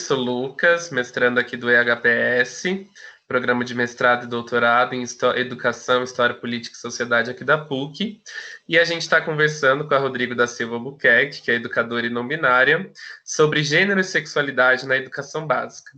sou Lucas, mestrando aqui do EHPS, programa de mestrado e doutorado em Educação, História, Política e Sociedade aqui da PUC, e a gente está conversando com a Rodrigo da Silva Albuquerque, que é educadora e não binária, sobre gênero e sexualidade na educação básica.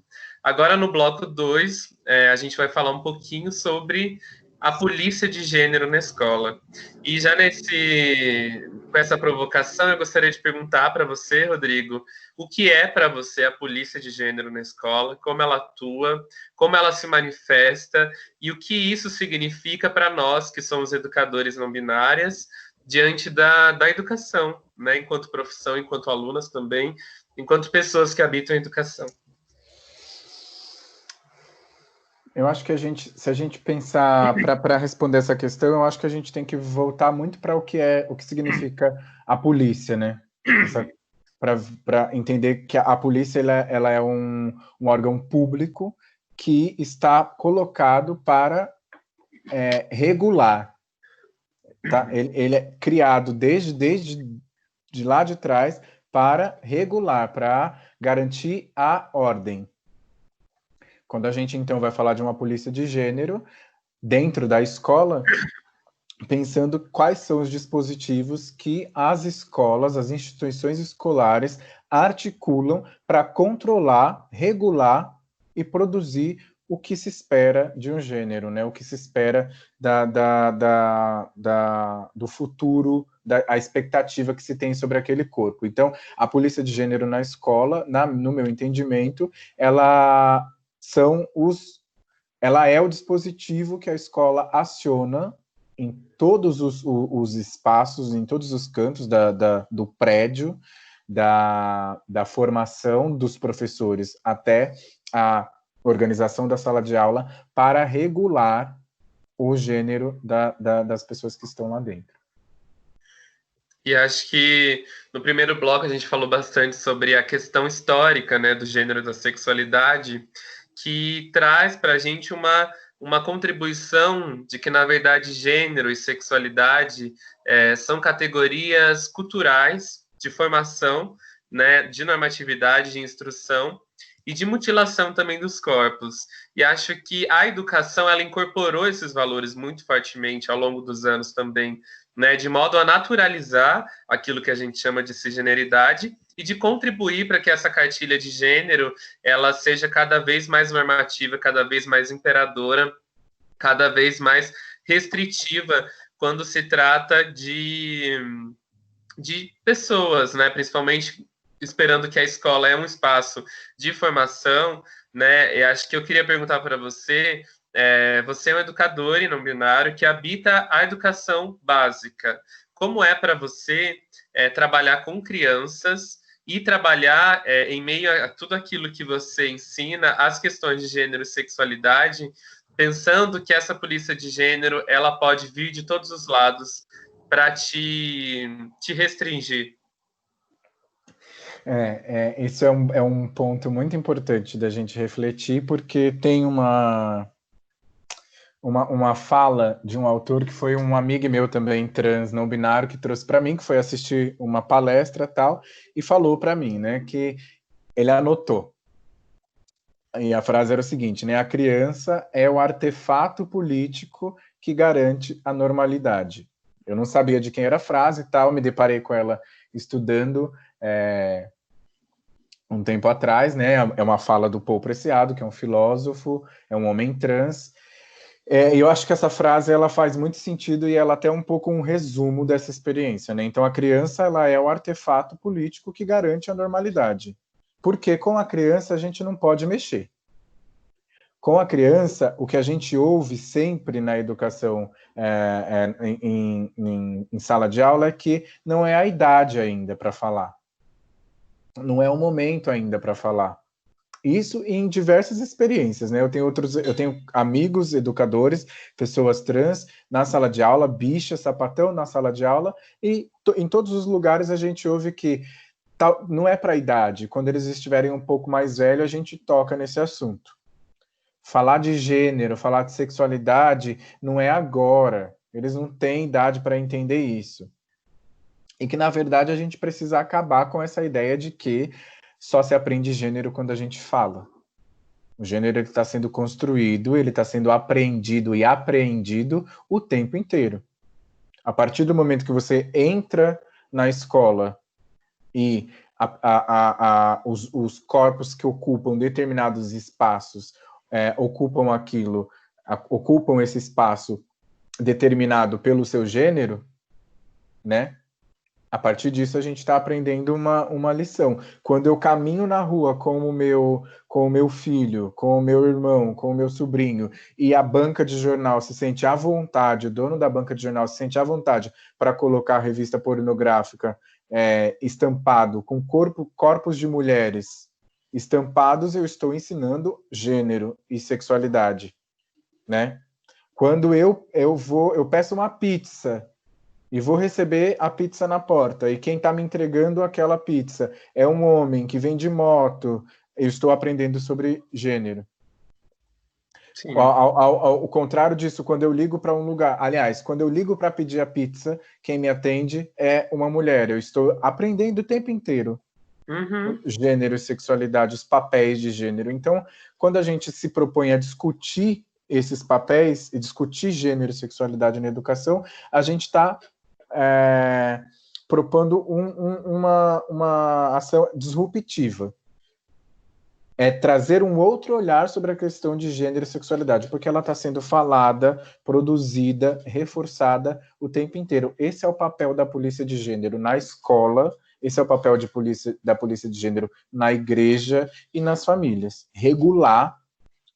Agora, no bloco 2, a gente vai falar um pouquinho sobre a polícia de gênero na escola. E já com essa provocação, eu gostaria de perguntar para você, Rodrigo, o que é para você a polícia de gênero na escola, como ela atua, como ela se manifesta e o que isso significa para nós, que somos educadores não binárias, diante da educação, né? Enquanto profissão, enquanto alunas também, enquanto pessoas que habitam a educação. Eu acho que se a gente pensar para responder essa questão, eu acho que a gente tem que voltar muito para o que significa a polícia, né? Para entender que a polícia ela é um órgão público que está colocado para regular. Tá? Ele é criado desde de lá de trás para regular, para garantir a ordem. Quando a gente, então, vai falar de uma polícia de gênero dentro da escola, pensando quais são os dispositivos que as escolas, as instituições escolares articulam para controlar, regular e produzir o que se espera de um gênero, né? O que se espera do futuro, a expectativa que se tem sobre aquele corpo. Então, a polícia de gênero na escola, no meu entendimento, ela é o dispositivo que a escola aciona em todos os espaços, em todos os cantos do prédio, da formação dos professores até a organização da sala de aula, para regular o gênero das pessoas que estão lá dentro. E acho que no primeiro bloco a gente falou bastante sobre a questão histórica, né, do gênero e da sexualidade, que traz para a gente uma contribuição de que, na verdade, gênero e sexualidade são categorias culturais de formação, né, de normatividade, de instrução e de mutilação também dos corpos. E acho que a educação ela incorporou esses valores muito fortemente ao longo dos anos também, né, de modo a naturalizar aquilo que a gente chama de cisgeneridade e de contribuir para que essa cartilha de gênero ela seja cada vez mais normativa, cada vez mais imperadora, cada vez mais restritiva quando se trata de pessoas, né, principalmente esperando que a escola é um espaço de formação, né, e acho que eu queria perguntar para você, você é um educador e não binário que habita a educação básica. Como é para você trabalhar com crianças e trabalhar em meio a tudo aquilo que você ensina, as questões de gênero e sexualidade, pensando que essa polícia de gênero ela pode vir de todos os lados para te restringir? Isso é um ponto muito importante da gente refletir, porque tem uma fala de um autor que foi um amigo meu também, trans, não binário, que trouxe para mim, que foi assistir uma palestra tal, e falou para mim, né, que ele anotou. E a frase era o seguinte, né, a criança é o artefato político que garante a normalidade. Eu não sabia de quem era a frase e tal, me deparei com ela estudando um tempo atrás, né? É uma fala do Paul Preciado, que é um filósofo, é um homem trans. E eu acho que essa frase ela faz muito sentido e ela até um pouco um resumo dessa experiência, né? Então a criança ela é o artefato político que garante a normalidade, porque com a criança a gente não pode mexer. Com a criança, o que a gente ouve sempre na educação em sala de aula é que não é a idade ainda para falar. Não é o momento ainda para falar. Isso em diversas experiências, né? Eu tenho amigos educadores, pessoas trans na sala de aula, bicha, sapatão na sala de aula, e em todos os lugares a gente ouve que não é para a idade. Quando eles estiverem um pouco mais velhos, a gente toca nesse assunto. Falar de gênero, falar de sexualidade, não é agora. Eles não têm idade para entender isso. E que, na verdade, a gente precisa acabar com essa ideia de que só se aprende gênero quando a gente fala. O gênero está sendo construído, ele está sendo aprendido e apreendido o tempo inteiro. A partir do momento que você entra na escola e os corpos que ocupam determinados espaços ocupam esse espaço determinado pelo seu gênero, né? A partir disso, a gente está aprendendo uma lição. Quando eu caminho na rua com o meu filho, com o meu irmão, com o meu sobrinho, e a banca de jornal se sente à vontade, o dono da banca de jornal se sente à vontade para colocar a revista pornográfica estampado com corpos de mulheres estampados, eu estou ensinando gênero e sexualidade, né? Quando eu peço uma pizza e vou receber a pizza na porta, e quem está me entregando aquela pizza é um homem que vem de moto, eu estou aprendendo sobre gênero. Ao contrário disso, quando eu ligo para um lugar, aliás, quando eu ligo para pedir a pizza, quem me atende é uma mulher. Eu estou aprendendo o tempo inteiro gênero e sexualidade, os papéis de gênero. Então, quando a gente se propõe a discutir esses papéis e discutir gênero e sexualidade na educação, a gente está propondo uma ação disruptiva. É trazer um outro olhar sobre a questão de gênero e sexualidade, porque ela está sendo falada, produzida, reforçada o tempo inteiro. Esse é o papel da polícia de gênero na escola, esse é o papel da polícia de gênero na igreja e nas famílias. Regular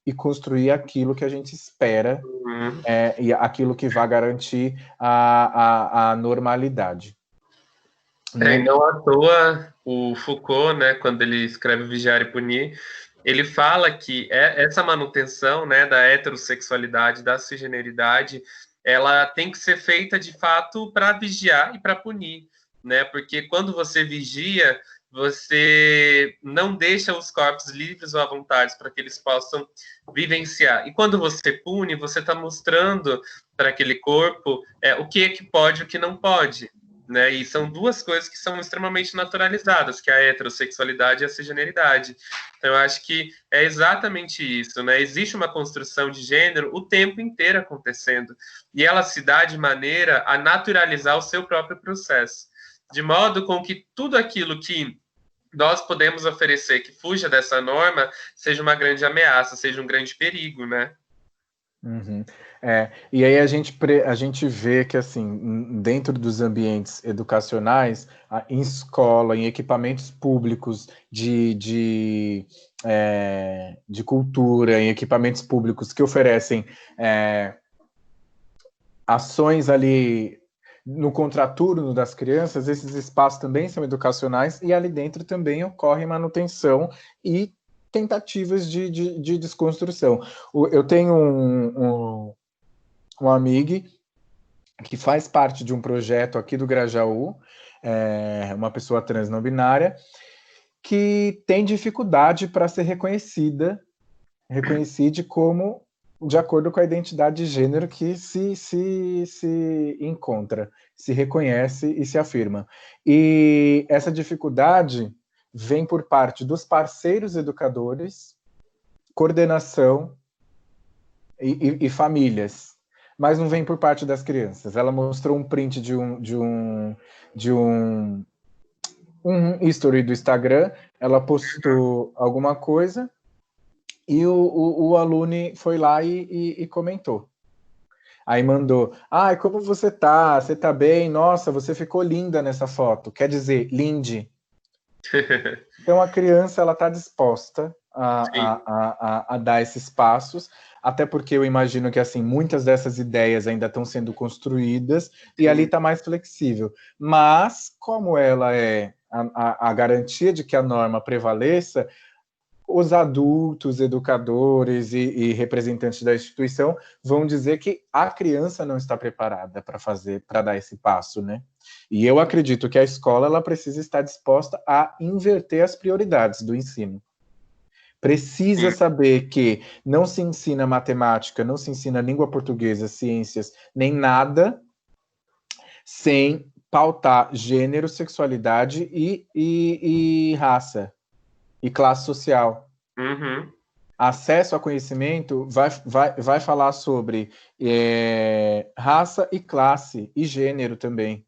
e construir aquilo que a gente espera e aquilo que vai garantir a normalidade. E não à toa, o Foucault, né, quando ele escreve Vigiar e Punir, ele fala que essa manutenção, né, da heterossexualidade, da cisgeneridade, ela tem que ser feita, de fato, para vigiar e para punir, né? Porque quando você vigia, você não deixa os corpos livres ou à vontade para que eles possam vivenciar. E quando você pune, você está mostrando para aquele corpo o que é que pode e o que não pode, né? E são duas coisas que são extremamente naturalizadas, que é a heterossexualidade e a cisgeneridade. Então, eu acho que é exatamente isso, né? Existe uma construção de gênero o tempo inteiro acontecendo, e ela se dá de maneira a naturalizar o seu próprio processo, de modo com que tudo aquilo que nós podemos oferecer que fuja dessa norma seja uma grande ameaça, seja um grande perigo, né? E aí a gente vê que, assim, dentro dos ambientes educacionais, em escola, em equipamentos públicos de cultura, em equipamentos públicos que oferecem ações ali no contraturno das crianças, esses espaços também são educacionais e ali dentro também ocorre manutenção e tentativas de desconstrução. Eu tenho um amigo que faz parte de um projeto aqui do Grajaú, uma pessoa trans não binária, que tem dificuldade para ser reconhecida como de acordo com a identidade de gênero que se encontra, se reconhece e se afirma. E essa dificuldade vem por parte dos parceiros educadores, coordenação e famílias, mas não vem por parte das crianças. Ela mostrou um print de um history do Instagram, ela postou alguma coisa e o aluno foi lá e comentou. Aí mandou, como você tá? Você tá bem? Nossa, você ficou linda nessa foto. Quer dizer, linde. Então a criança ela está disposta a dar esses passos, até porque eu imagino que assim muitas dessas ideias ainda estão sendo construídas e ali está mais flexível. Mas como ela é a garantia de que a norma prevaleça, os adultos, educadores e representantes da instituição vão dizer que a criança não está preparada para dar esse passo, né? E eu acredito que a escola ela precisa estar disposta a inverter as prioridades do ensino. Precisa saber que não se ensina matemática, não se ensina língua portuguesa, ciências, nem nada, sem pautar gênero, sexualidade e raça. e classe social. Uhum. Acesso a conhecimento vai falar sobre raça e classe e gênero também.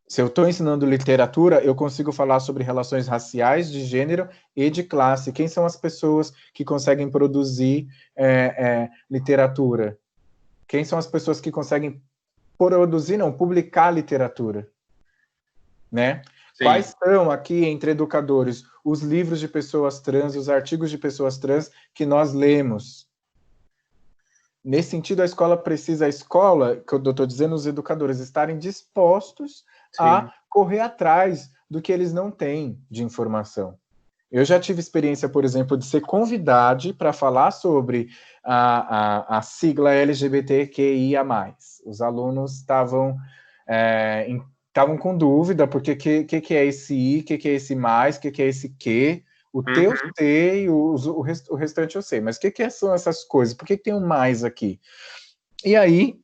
Se eu estou ensinando literatura, eu consigo falar sobre relações raciais, de gênero e de classe. Quem são as pessoas que conseguem produzir literatura? Quem são as pessoas que conseguem produzir, não, publicar literatura? Né? Quais são aqui, entre educadores, os livros de pessoas trans, os artigos de pessoas trans que nós lemos? Nesse sentido, a escola, que eu estou dizendo, os educadores estarem dispostos a correr atrás do que eles não têm de informação. Eu já tive experiência, por exemplo, de ser convidado para falar sobre a sigla LGBTQIA+. Os alunos estavam com dúvida, porque que é esse I, que é esse mais, que é esse que. O teu sei, o restante eu sei, mas o que são essas coisas? Por que tem um mais aqui? E aí,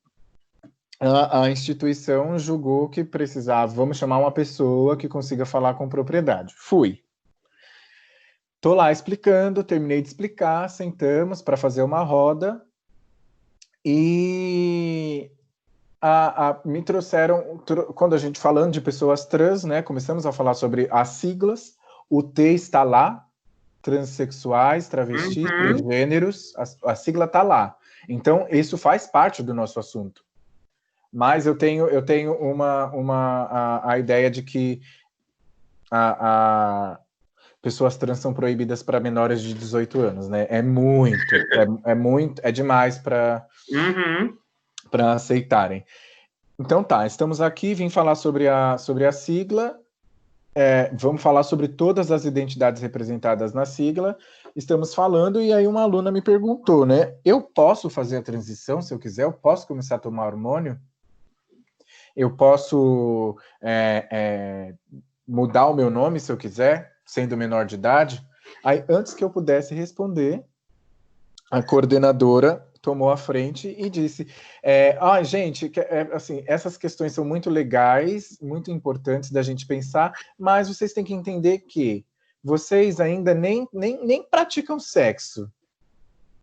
a instituição julgou que precisava, vamos chamar uma pessoa que consiga falar com propriedade. Fui. Tô lá explicando, terminei de explicar, sentamos para fazer uma roda e me trouxeram, quando a gente falando de pessoas trans, né, começamos a falar sobre as siglas, o T está lá, transexuais, travestis, transgêneros, a sigla está lá. Então, isso faz parte do nosso assunto. Mas eu tenho a ideia de que pessoas trans são proibidas para menores de 18 anos, né? É demais para aceitarem. Então tá, estamos aqui, vim falar sobre a sigla, vamos falar sobre todas as identidades representadas na sigla, estamos falando, e aí uma aluna me perguntou, né, eu posso fazer a transição se eu quiser? Eu posso começar a tomar hormônio? Eu posso mudar o meu nome se eu quiser, sendo menor de idade? Aí, antes que eu pudesse responder, a coordenadora tomou a frente e disse, gente, assim, essas questões são muito legais, muito importantes da gente pensar, mas vocês têm que entender que vocês ainda nem praticam sexo.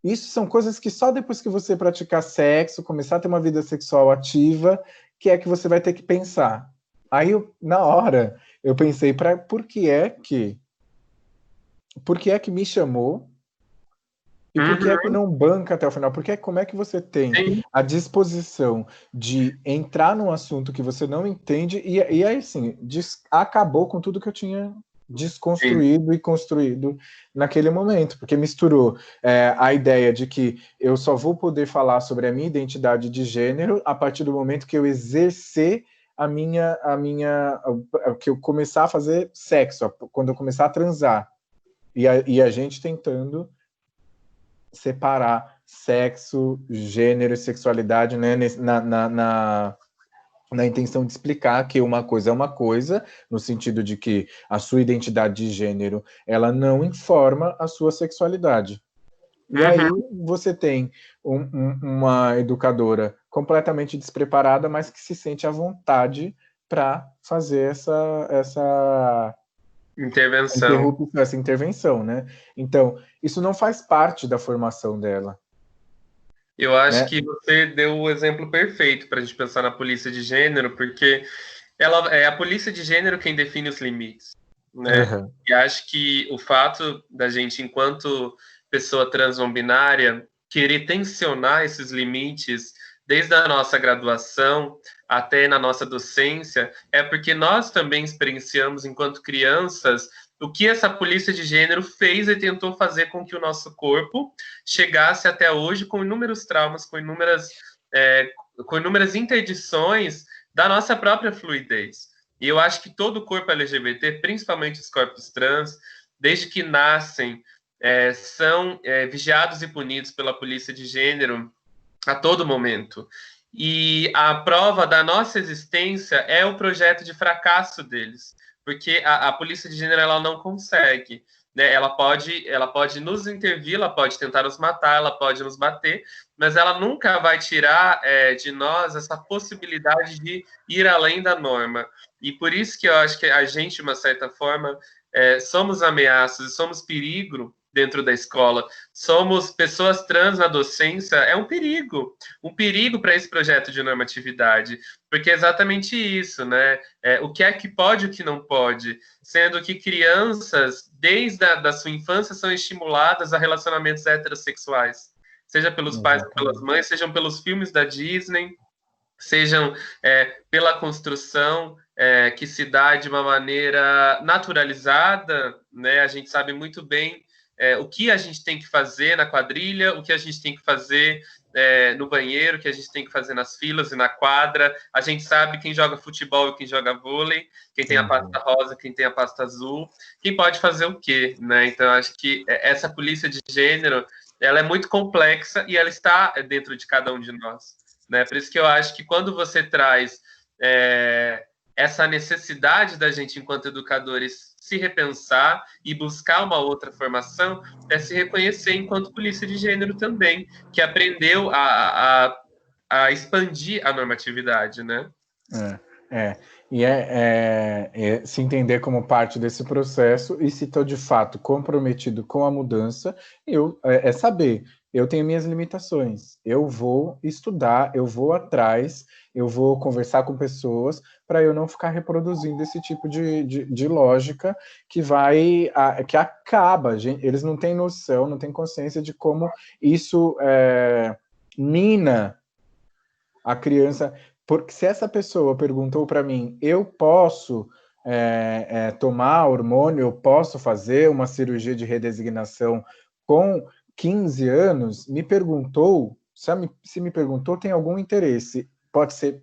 Isso são coisas que só depois que você praticar sexo, começar a ter uma vida sexual ativa, que é que você vai ter que pensar. Aí, na hora, eu pensei, por que é que me chamou? E por que é que não banca até o final? Porque como é que você tem a disposição de entrar num assunto que você não entende e aí, assim, acabou com tudo que eu tinha desconstruído e construído naquele momento, porque misturou a ideia de que eu só vou poder falar sobre a minha identidade de gênero a partir do momento que eu exercer que eu começar a fazer sexo, quando eu começar a transar. E a gente tentando separar sexo, gênero e sexualidade, né, na intenção de explicar que uma coisa é uma coisa, no sentido de que a sua identidade de gênero, ela não informa a sua sexualidade. E aí você tem uma educadora completamente despreparada, mas que se sente à vontade para fazer essa intervenção, né? Então, isso não faz parte da formação dela. Eu acho que você deu o exemplo perfeito para a gente pensar na polícia de gênero, porque ela é a polícia de gênero quem define os limites, né? E acho que o fato da gente, enquanto pessoa trans não binária, querer tensionar esses limites desde a nossa graduação até na nossa docência, é porque nós também experienciamos, enquanto crianças, o que essa polícia de gênero fez e tentou fazer com que o nosso corpo chegasse até hoje com inúmeros traumas, com inúmeras interdições da nossa própria fluidez. E eu acho que todo o corpo LGBT, principalmente os corpos trans, desde que nascem, são vigiados e punidos pela polícia de gênero a todo momento. E a prova da nossa existência é o projeto de fracasso deles, porque a polícia de gênero ela não consegue, né? Ela pode nos intervir, ela pode tentar nos matar, ela pode nos bater, mas ela nunca vai tirar de nós essa possibilidade de ir além da norma. E por isso que eu acho que a gente, de uma certa forma, somos ameaças, somos perigo dentro da escola, somos pessoas trans na docência, é um perigo para esse projeto de normatividade, porque é exatamente isso, né? O que é que pode e o que não pode, sendo que crianças, desde da sua infância, são estimuladas a relacionamentos heterossexuais, seja pelos pais ou pelas mães, sejam pelos filmes da Disney, sejam pela construção que se dá de uma maneira naturalizada, né? A gente sabe muito bem o que a gente tem que fazer na quadrilha, o que a gente tem que fazer no banheiro, o que a gente tem que fazer nas filas e na quadra. A gente sabe quem joga futebol e quem joga vôlei, quem tem a pasta rosa, quem tem a pasta azul, quem pode fazer o quê, né? Então, acho que essa polícia de gênero, ela é muito complexa e ela está dentro de cada um de nós. Né? Por isso que eu acho que quando você traz essa necessidade da gente, enquanto educadores, se repensar e buscar uma outra formação, é se reconhecer enquanto polícia de gênero também, que aprendeu a expandir a normatividade, né? E se entender como parte desse processo e se estou de fato comprometido com a mudança, saber, eu tenho minhas limitações, eu vou estudar, eu vou atrás, eu vou conversar com pessoas para eu não ficar reproduzindo esse tipo de lógica que acaba, gente, eles não têm noção, não têm consciência de como isso mina a criança. Porque se essa pessoa perguntou para mim, eu posso tomar hormônio, eu posso fazer uma cirurgia de redesignação com 15 anos, me perguntou, se me perguntou, tem algum interesse.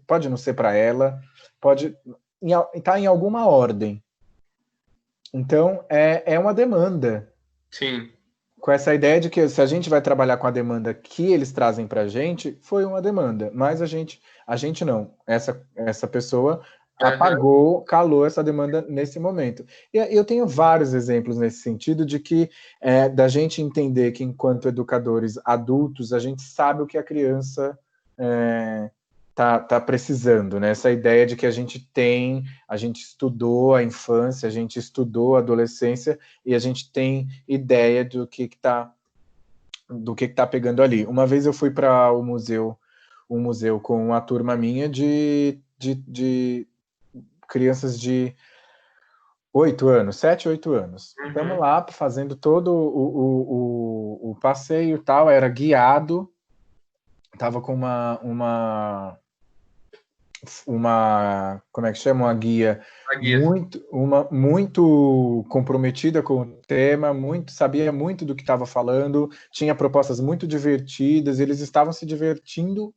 Pode não ser para ela, pode estar em alguma ordem. Então, é uma demanda. Sim. Com essa ideia de que se a gente vai trabalhar com a demanda que eles trazem para a gente, foi uma demanda, mas a gente não, essa pessoa apagou, calou essa demanda nesse momento. E eu tenho vários exemplos nesse sentido de que da gente entender que enquanto educadores adultos, a gente sabe o que a criança tá precisando, né? Essa ideia de que a gente estudou a infância, a gente estudou a adolescência e a gente tem ideia do que tá pegando ali. Uma vez eu fui para um museu com uma turma minha de crianças de 8 anos, 7, 8 anos. Estamos lá fazendo todo o passeio e tal, era guiado, tava com uma como é que chama? Uma guia muito comprometida com o tema, sabia muito do que estava falando, tinha propostas muito divertidas, eles estavam se divertindo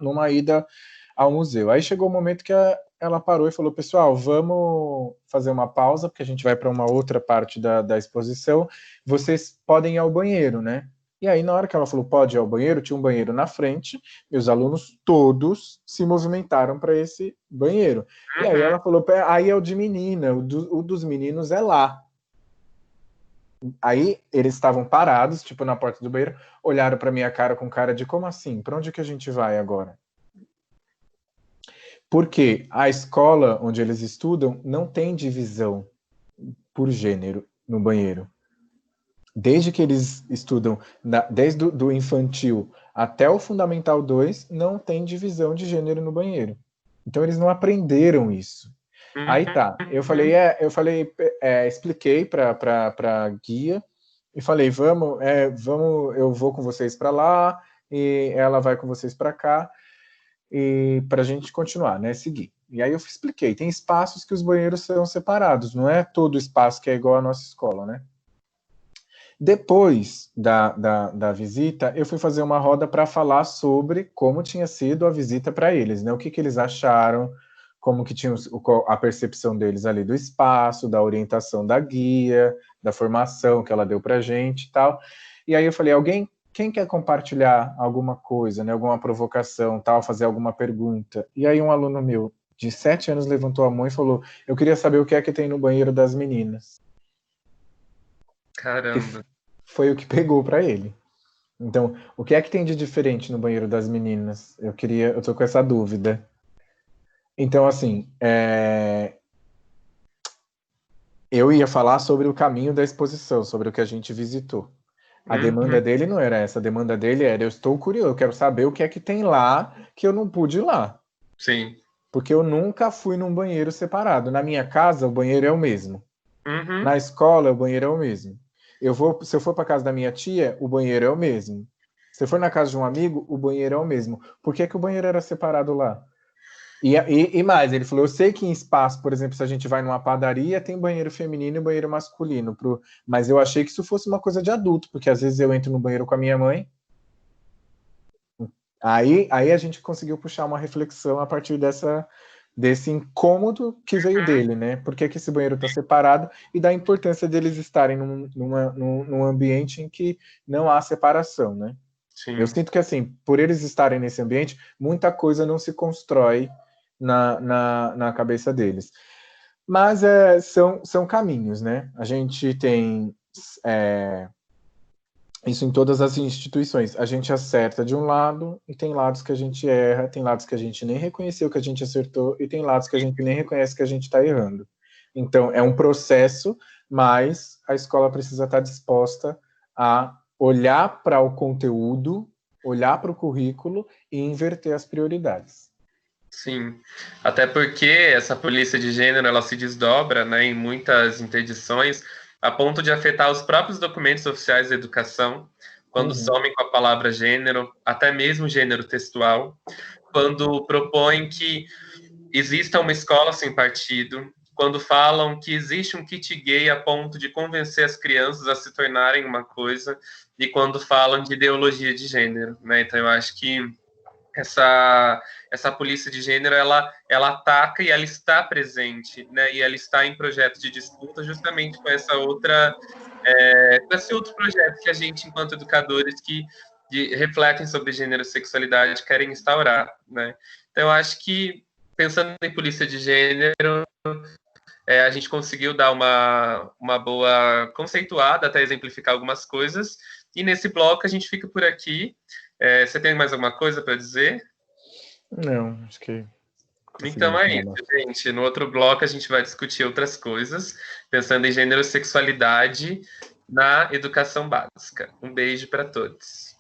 numa ida ao museu. Aí chegou o momento que ela parou e falou, pessoal, vamos fazer uma pausa, porque a gente vai para uma outra parte da exposição, vocês podem ir ao banheiro, né? E aí, na hora que ela falou, pode ir ao banheiro, tinha um banheiro na frente, meus alunos todos se movimentaram para esse banheiro. E aí ela falou, aí é o de menina, o dos meninos é lá. Aí eles estavam parados, tipo, na porta do banheiro, olharam para minha cara com cara de, como assim? Para onde que a gente vai agora? Porque a escola onde eles estudam não tem divisão por gênero no banheiro. Desde que eles estudam, desde do infantil até o Fundamental 2, não tem divisão de gênero no banheiro. Então eles não aprenderam isso. Aí tá, eu expliquei para guia e falei, vamos, eu vou com vocês para lá e ela vai com vocês para cá e para a gente continuar, né, seguir. E aí eu expliquei, tem espaços que os banheiros são separados, não é todo espaço que é igual à nossa escola, né? Depois da visita, eu fui fazer uma roda para falar sobre como tinha sido a visita para eles, né? O que eles acharam, como que tinha a percepção deles ali do espaço, da orientação da guia, da formação que ela deu para a gente e tal. E aí eu falei, quem quer compartilhar alguma coisa, né? Alguma provocação, tal, fazer alguma pergunta? E aí um aluno meu, de 7 anos, levantou a mão e falou, eu queria saber o que é que tem no banheiro das meninas. Caramba. Foi o que pegou para ele. Então, o que é que tem de diferente no banheiro das meninas? Eu tô com essa dúvida. Então, assim, Eu ia falar sobre o caminho da exposição, sobre o que a gente visitou. A demanda Uhum, dele não era essa, a demanda dele era: eu estou curioso, eu quero saber o que é que tem lá que eu não pude ir lá. sim. Porque eu nunca fui num banheiro separado. Na minha casa, o banheiro é o mesmo. Uhum, Na escola, o banheiro é o mesmo. Se eu for para casa da minha tia, o banheiro é o mesmo. Se eu for na casa de um amigo, o banheiro é o mesmo. Por que que o banheiro era separado lá? E mais, ele falou: eu sei que em espaço, por exemplo, se a gente vai numa padaria, tem banheiro feminino e banheiro masculino. Mas eu achei que isso fosse uma coisa de adulto, porque às vezes eu entro no banheiro com a minha mãe. Aí a gente conseguiu puxar uma reflexão a partir desse incômodo que veio uhum, dele, né? Por que que esse banheiro está separado e da importância deles estarem num ambiente em que não há separação, né? Eu sim. sinto que, assim, por eles estarem nesse ambiente, muita coisa não se constrói na cabeça deles. Mas são caminhos, né? A gente tem isso em todas as instituições. A gente acerta de um lado e tem lados que a gente erra, tem lados que a gente nem reconheceu que a gente acertou e tem lados que a gente nem reconhece que a gente está errando. Então, é um processo, mas a escola precisa estar disposta a olhar para o conteúdo, olhar para o currículo e inverter as prioridades. Sim, até porque essa polícia de gênero ela se desdobra, né, em muitas interdições, a ponto de afetar os próprios documentos oficiais da educação, quando Uhum. somem com a palavra gênero, até mesmo gênero textual, quando propõem que exista uma escola sem partido, quando falam que existe um kit gay a ponto de convencer as crianças a se tornarem uma coisa, e quando falam de ideologia de gênero, né? Então eu acho que essa polícia de gênero ela ataca e ela está presente, né? E ela está em projetos de disputa justamente com essa outra com esse outro projeto que a gente enquanto educadores que refletem sobre gênero e sexualidade querem instaurar, né? Então eu acho que pensando em polícia de gênero a gente conseguiu dar uma boa conceituada até exemplificar algumas coisas e nesse bloco a gente fica por aqui. Você tem mais alguma coisa para dizer? Não, acho que Então conseguimos é dar isso, uma. gente. No outro bloco a gente vai discutir outras coisas, pensando em gênero e sexualidade na educação básica. Um beijo para todos.